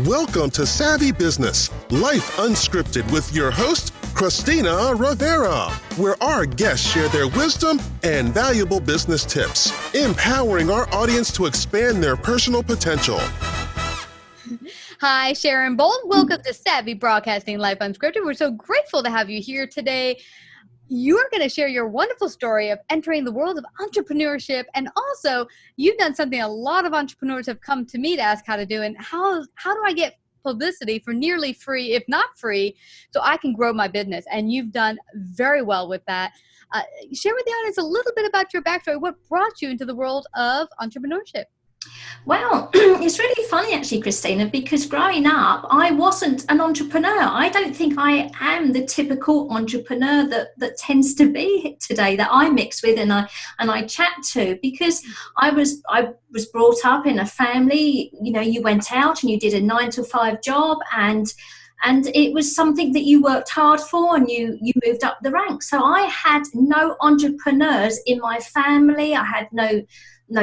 Welcome to Savvy Business, Life Unscripted with your host, Christina Rivera, where our guests share their wisdom and valuable business tips, empowering our audience to expand their personal potential. Hi, Sharon Bolt. Welcome to Savvy Broadcasting Life Unscripted. We're so grateful to have you here today. You're going to share your wonderful story of entering the world of entrepreneurship. And also, you've done something a lot of entrepreneurs have come to me to ask how to do. And how do I get publicity for nearly free, if not free, so I can grow my business? And you've done very well with that. Share with the audience a little bit about your backstory. What brought you into the world of entrepreneurship? Well, it's really funny actually, Christina, because growing up, I wasn't an entrepreneur. I don't think I am the typical entrepreneur that tends to be today, that I mix with and I chat to, because I was brought up in a family, you know, you went out and you did a 9-to-5 job, and it was something that you worked hard for, and you moved up the ranks. So I had no entrepreneurs in my family. I had no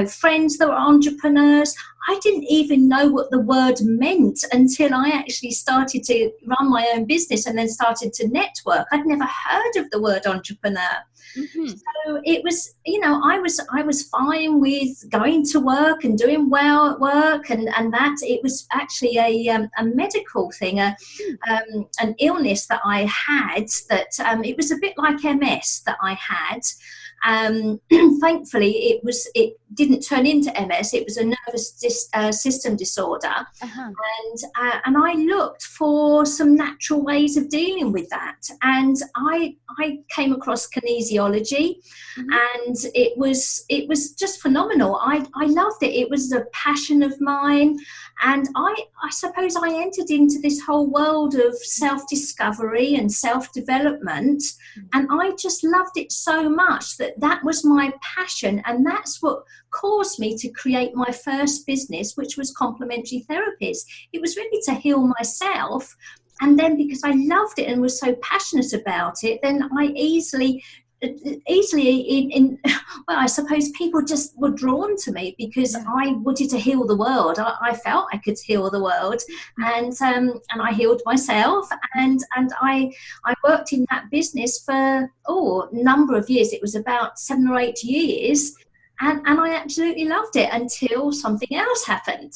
friends that were entrepreneurs. I didn't even know what the word meant until I actually started to run my own business and then started to network. I'd never heard of the word entrepreneur. Mm-hmm. So it was, you know, I was fine with going to work and doing well at work, and that it was actually a medical thing, an illness that I had, that it was a bit like MS that I had. Thankfully it didn't turn into MS. It was a nervous system disorder. Uh-huh. And I looked for some natural ways of dealing with that, and I came across kinesiology. Mm-hmm. And it was just phenomenal. I loved it. It was a passion of mine, and I suppose I entered into this whole world of self-discovery and self-development, and I just loved it so much that was my passion, and that's what caused me to create my first business, which was Complementary Therapies. It was really to heal myself, and then because I loved it and was so passionate about it, then I easily I suppose people just were drawn to me because I wanted to heal the world. I felt I could heal the world, and I healed myself, and I worked in that business for a number of years. It was about 7 or 8 years, and I absolutely loved it until something else happened.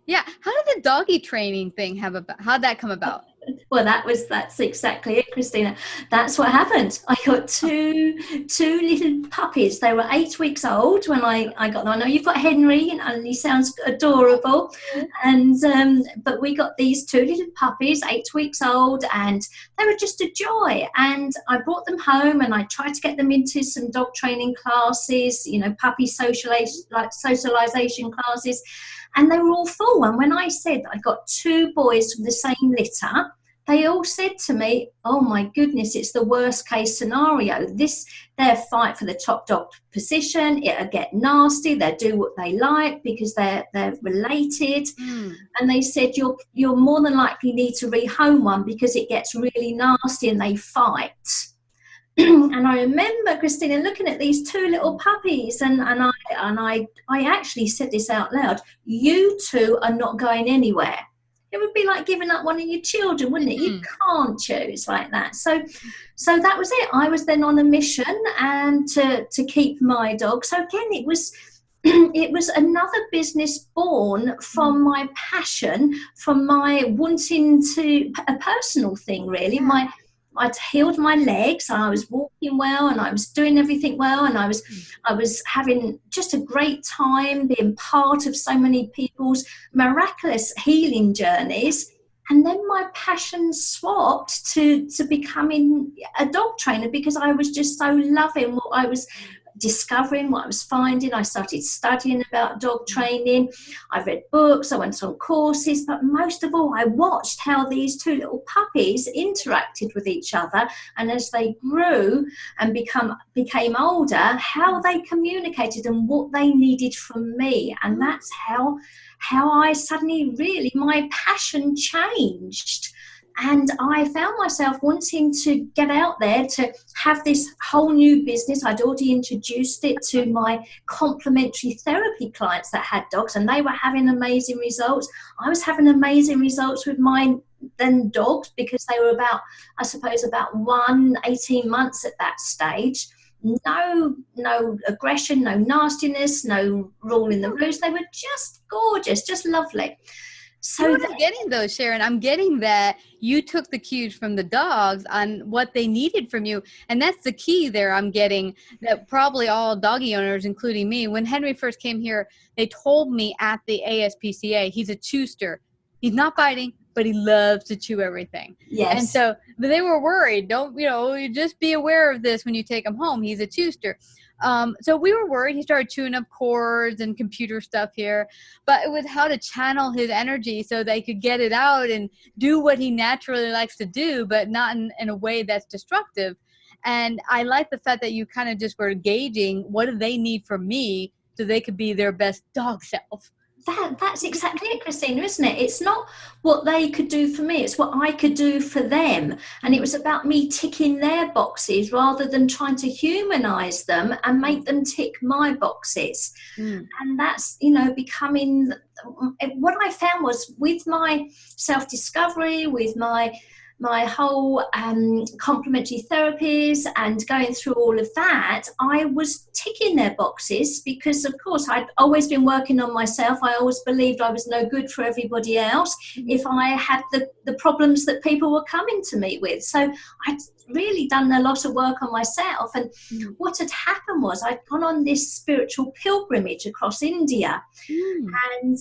Yeah, how did the doggy training thing how'd that come about? Well, that's exactly it, Christina. That's what happened. I got two little puppies. They were 8 weeks old when I got them. I know you've got Henry, and he sounds adorable. And but we got these 2 little puppies, 8 weeks old, and they were just a joy. And I brought them home, and I tried to get them into some dog training classes, you know, puppy socialization classes. And they were all full. And when I said I got 2 boys from the same litter, they all said to me, "Oh my goodness, it's the worst case scenario. They'll fight for the top dog position. It'll get nasty. They'll do what they like because they're related." And they said, "You're more than likely need to rehome one because it gets really nasty and they fight." And I remember, Christina, looking at these 2 little puppies, and I actually said this out loud: "You 2 are not going anywhere." It would be like giving up one of your children, wouldn't it? You can't choose like that. So that was it. I was then on a mission and to keep my dog. So again, it was another business born from my passion, from my wanting to, a personal thing really. I'd healed my legs, and I was walking well, and I was doing everything well, and I was having just a great time being part of so many people's miraculous healing journeys. And then my passion swapped to becoming a dog trainer, because I was just so loving what I was discovering, what I was finding. I started studying about dog training. I read books, I went on courses, but most of all, I watched how these 2 little puppies interacted with each other, and as they grew and became older, how they communicated and what they needed from me. And that's how I suddenly really, my passion changed. And I found myself wanting to get out there to have this whole new business. I'd already introduced it to my complementary therapy clients that had dogs, and they were having amazing results. I was having amazing results with mine then dogs, because they were about 18 months at that stage. No aggression, no nastiness, no ruling the roost. They were just gorgeous, just lovely. So I'm getting those, Sharon. I'm getting that you took the cues from the dogs on what they needed from you. And that's the key there. I'm getting that probably all doggy owners, including me, when Henry first came here, they told me at the ASPCA, he's a chewster. He's not biting, but he loves to chew everything. Yes. And so but they were worried. Don't, just be aware of this when you take him home. He's a chewster. So we were worried. He started chewing up cords and computer stuff here, but it was how to channel his energy so they could get it out and do what he naturally likes to do, but not in a way that's destructive. And I like the fact that you kind of just were gauging what do they need from me so they could be their best dog self. That's exactly it, Christina, isn't it? It's not what they could do for me, it's what I could do for them. And it was about me ticking their boxes rather than trying to humanize them and make them tick my boxes. And that's, becoming what I found was with my self-discovery, with my whole complementary therapies and going through all of that, I was ticking their boxes because, of course, I'd always been working on myself. I always believed I was no good for everybody else if I had the problems that people were coming to me with. So I'd really done a lot of work on myself. And what had happened was I'd gone on this spiritual pilgrimage across India. And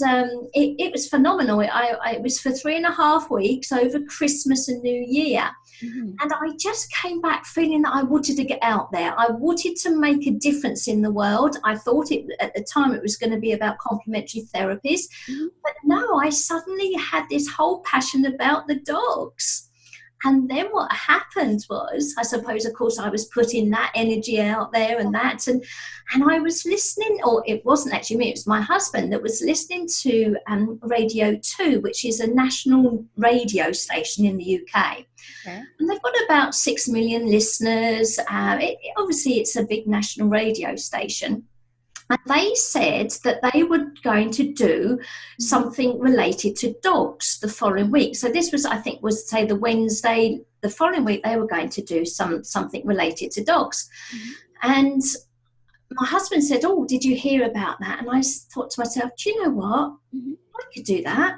it was phenomenal. It was for 3.5 weeks over Christmas and New Year. And I just came back feeling that I wanted to get out there. I wanted to make a difference in the world. I thought at the time it was going to be about complementary therapies. But no, I suddenly had this whole passion about the dogs. And then what happened was, I suppose, of course, I was putting that energy out there and I was listening, or it wasn't actually me, it was my husband that was listening to Radio 2, which is a national radio station in the UK. Okay. And they've got about 6 million listeners. Obviously, it's a big national radio station. And they said that they were going to do something related to dogs the following week. So this was, I think, say the Wednesday, the following week, they were going to do something related to dogs. And my husband said, "Oh, did you hear about that?" And I thought to myself, do you know what? I could do that.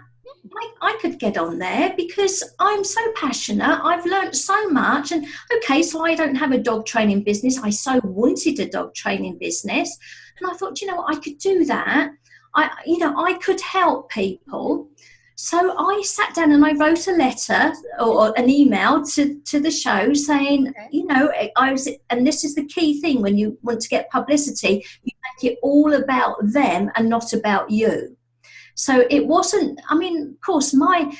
I could get on there because I'm so passionate. I've learned so much. And okay, so I don't have a dog training business. I so wanted a dog training business. And I thought, I could do that. I could help people. So I sat down and I wrote a letter or an email to the show saying, and this is the key thing when you want to get publicity, you make it all about them and not about you. So it wasn't, of course, my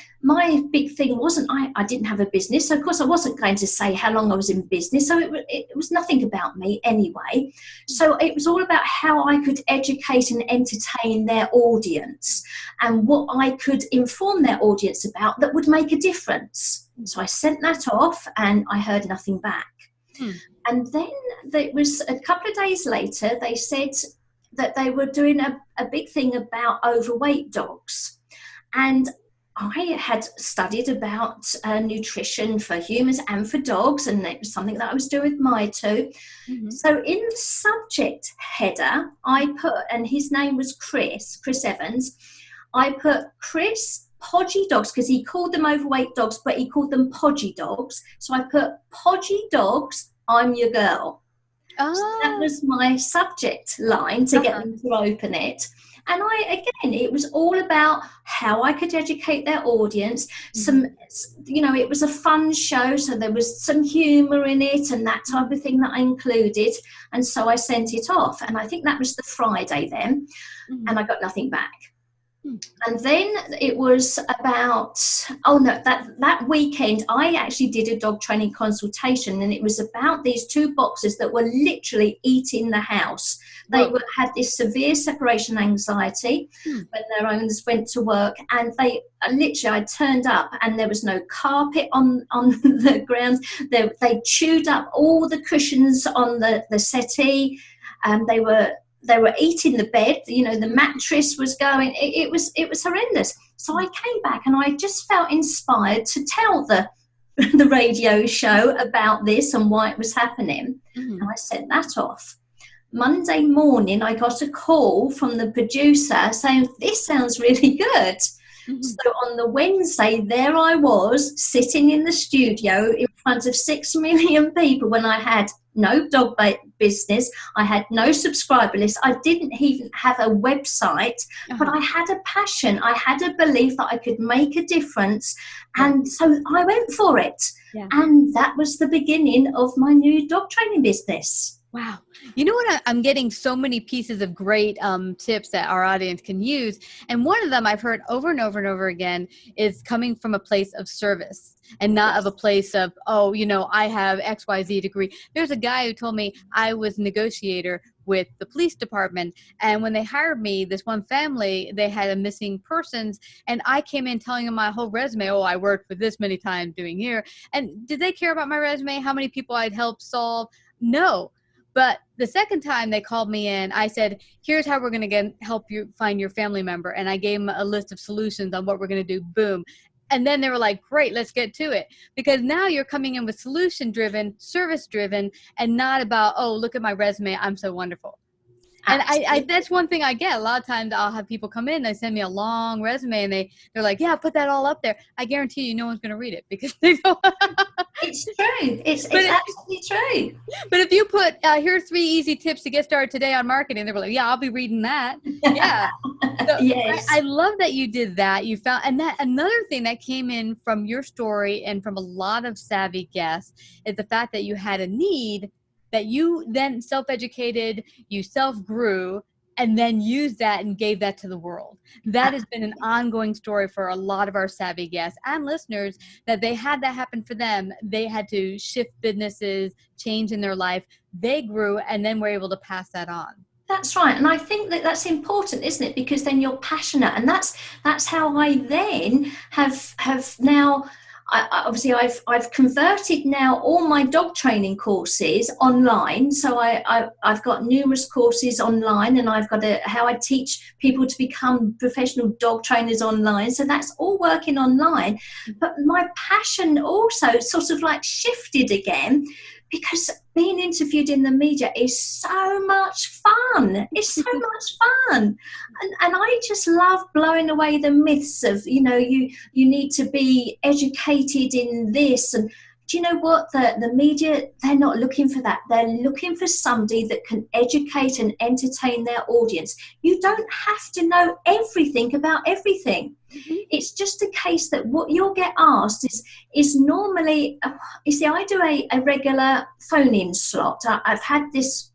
big thing wasn't, I didn't have a business. So, of course, I wasn't going to say how long I was in business. So it was nothing about me anyway. So it was all about how I could educate and entertain their audience and what I could inform their audience about that would make a difference. So I sent that off and I heard nothing back. And then it was a couple of days later, they said that they were doing a big thing about overweight dogs. And I had studied about nutrition for humans and for dogs, and it was something that I was doing with my two. So in the subject header, I put, and his name was Chris Evans, I put Chris podgy dogs, because he called them overweight dogs, but he called them podgy dogs. So I put podgy dogs, I'm your girl. So that was my subject line to get them to open it. And it was all about how I could educate their audience. It was a fun show, so there was some humour in it and that type of thing that I included. And so I sent it off. And I think that was the Friday then. And I got nothing back. And then it was about, that weekend, I actually did a dog training consultation, and it was about these two boxers that were literally eating the house. They had this severe separation anxiety when their owners went to work, and they literally, I turned up and there was no carpet on the ground. They chewed up all the cushions on the settee, and they were eating the bed, the mattress was going, it was horrendous. So I came back and I just felt inspired to tell the radio show about this and why it was happening. And I sent that off. Monday morning, I got a call from the producer saying, this sounds really good. So on the Wednesday, there I was sitting in the studio in front of 6 million people when I had no dog business. I had no subscriber list. I didn't even have a website, but I had a passion. I had a belief that I could make a difference. And so I went for it. Yeah. And that was the beginning of my new dog training business. Wow. You know what? I'm getting so many pieces of great tips that our audience can use. And one of them I've heard over and over and over again is coming from a place of service and not of a place of, I have XYZ degree. There's a guy who told me I was a negotiator with the police department. And when they hired me, this one family, they had a missing persons. And I came in telling them my whole resume. Oh, I worked for this many times doing here. And did they care about my resume? How many people I'd helped solve? No. But the second time they called me in, I said, here's how we're going to help you find your family member. And I gave them a list of solutions on what we're going to do. Boom. And then they were like, great, let's get to it. Because now you're coming in with solution-driven, service-driven, and not about, oh, look at my resume, I'm so wonderful. And I that's one thing I get. A lot of times I'll have people come in, they send me a long resume, and they're like, yeah, put that all up there. I guarantee you no one's going to read it because they don't. It's true. It's absolutely true. But if you put, here are 3 easy tips to get started today on marketing, they're like, yeah, I'll be reading that. Yeah. So Yes. I love that you did that. You found, and that another thing that came in from your story and from a lot of savvy guests is the fact that you had a need that you then self-educated, you self-grew, and then used that and gave that to the world. That has been an ongoing story for a lot of our savvy guests and listeners, that they had that happen for them. They had to shift businesses, change in their life. They grew and then were able to pass that on. That's right. And I think that that's important, isn't it? Because then you're passionate. And that's how I then have now... Obviously, I've converted now all my dog training courses online. So I've got numerous courses online, and I've got how I teach people to become professional dog trainers online. So that's all working online. But my passion also sort of like shifted again, because being interviewed in the media is so much fun. It's so much fun. And I just love blowing away the myths of, you need to be educated in this. And do you know what? The media, they're not looking for that. They're looking for somebody that can educate and entertain their audience. You don't have to know everything about everything. It's just a case that what you'll get asked is normally, you see, I do a regular phone-in slot. I've had this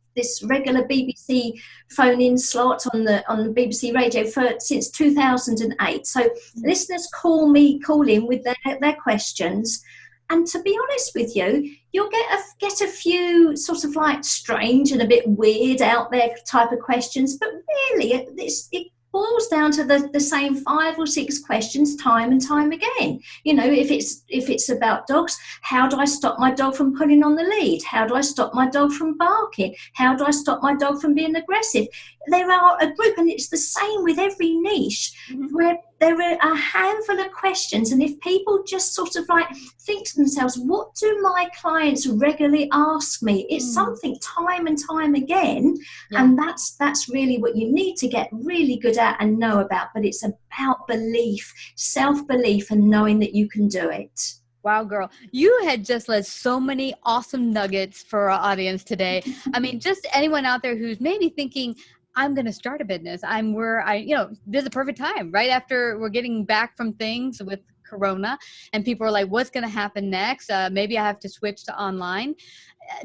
regular BBC phone-in slot on the BBC radio since 2008. So listeners call in with their questions. And to be honest with you, you'll get a few sort of like strange and a bit weird out there type of questions, but really it boils down to the same 5 or 6 questions time and time again. If it's about dogs, how do I stop my dog from pulling on the lead? How do I stop my dog from barking? How do I stop my dog from being aggressive? There are a group, and it's the same with every niche, where there are a handful of questions, and if people just sort of like think to themselves, what do my clients regularly ask me? It's something time and time again, and that's really what you need to get really good at and know about. But it's about belief, self-belief, and knowing that you can do it. Wow, girl. You had just led so many awesome nuggets for our audience today. I mean, just anyone out there who's maybe thinking, I'm going to start a business. This is a perfect time, right after we're getting back from things with Corona, and people are like, what's going to happen next? Maybe I have to switch to online.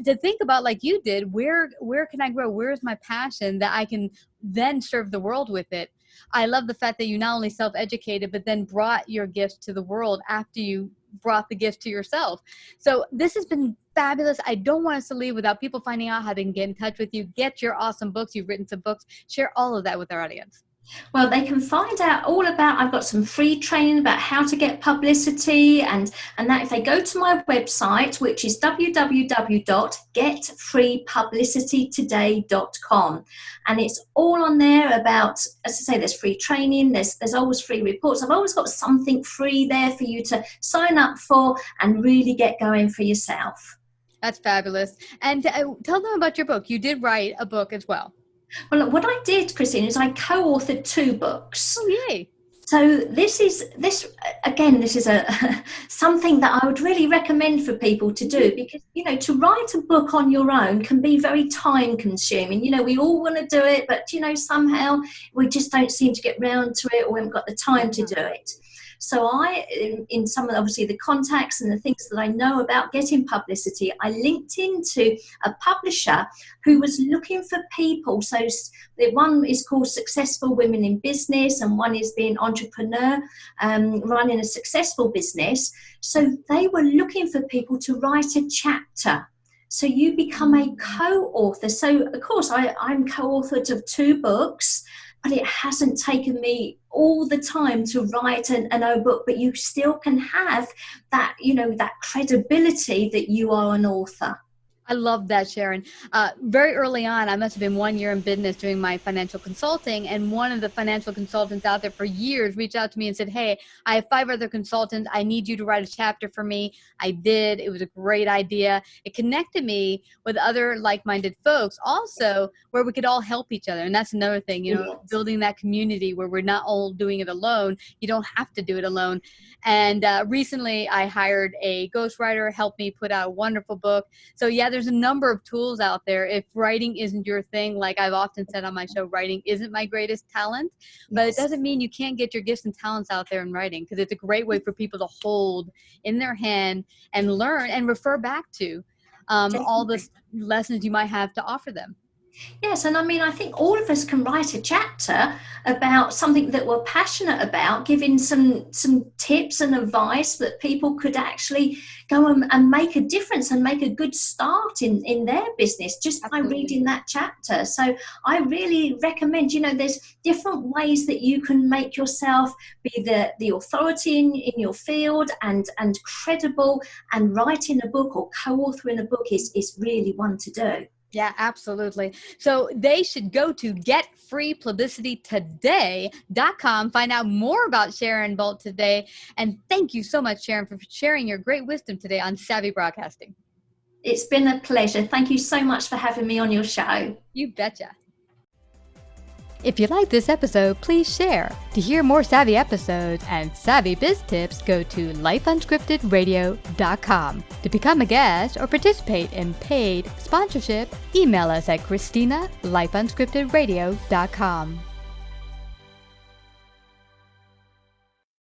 To think about, like you did, where can I grow? Where's my passion that I can then serve the world with it? I love the fact that you not only self-educated, but then brought your gifts to the world after you brought the gifts to yourself. So this has been fabulous. I don't want us to leave without people finding out how they can get in touch with you, get your awesome books. You've written some books. Share all of that with our audience. Well, they can find out all about, I've got some free training about how to get publicity and that if they go to my website, which is www.getfreepublicitytoday.com. And it's all on there about, as I say, there's free training, there's always free reports. I've always got something free there for you to sign up for and really get going for yourself. That's fabulous. And tell them about your book. You did write a book as well. Well, what I did, Christine, is I co-authored 2 books. Oh, yay. So this is something that I would really recommend for people to do, because, to write a book on your own can be very time consuming. We all want to do it, but, somehow we just don't seem to get round to it, or we haven't got the time to do it. So I, in some of obviously the contacts and the things that I know about getting publicity, I linked into a publisher who was looking for people. So the one is called Successful Women in Business, and one is being entrepreneur, running a successful business. So they were looking for people to write a chapter. So you become a co-author. So of course I'm co-authored of 2 books, but it hasn't taken me all the time to write an book, but you still can have that, that credibility that you are an author. I love that, Sharon. Very early on, I must have been 1 year in business doing my financial consulting, and one of the financial consultants out there for years reached out to me and said, hey, I have 5 other consultants. I need you to write a chapter for me. I did. It was a great idea. It connected me with other like-minded folks also, where we could all help each other. And that's another thing, building that community where we're not all doing it alone. You don't have to do it alone. And recently I hired a ghostwriter, helped me put out a wonderful book. So yeah, there's a number of tools out there. If writing isn't your thing, like I've often said on my show, writing isn't my greatest talent, but it doesn't mean you can't get your gifts and talents out there in writing, because it's a great way for people to hold in their hand and learn and refer back to all the lessons you might have to offer them. Yes, and I think all of us can write a chapter about something that we're passionate about, giving some tips and advice that people could actually go and make a difference and make a good start in their business just by reading that chapter. So I really recommend, there's different ways that you can make yourself be the authority in your field and credible, and writing a book or co-authoring a book is really one to do. Yeah, absolutely. So they should go to getfreepublicitytoday.com, find out more about Sharon Bolt today. And thank you so much, Sharon, for sharing your great wisdom today on Savvy Broadcasting. It's been a pleasure. Thank you so much for having me on your show. You betcha. If you like this episode, please share. To hear more Savvy episodes and Savvy Biz tips, go to lifeunscriptedradio.com. To become a guest or participate in paid sponsorship, email us at Christina@lifeunscriptedradio.com.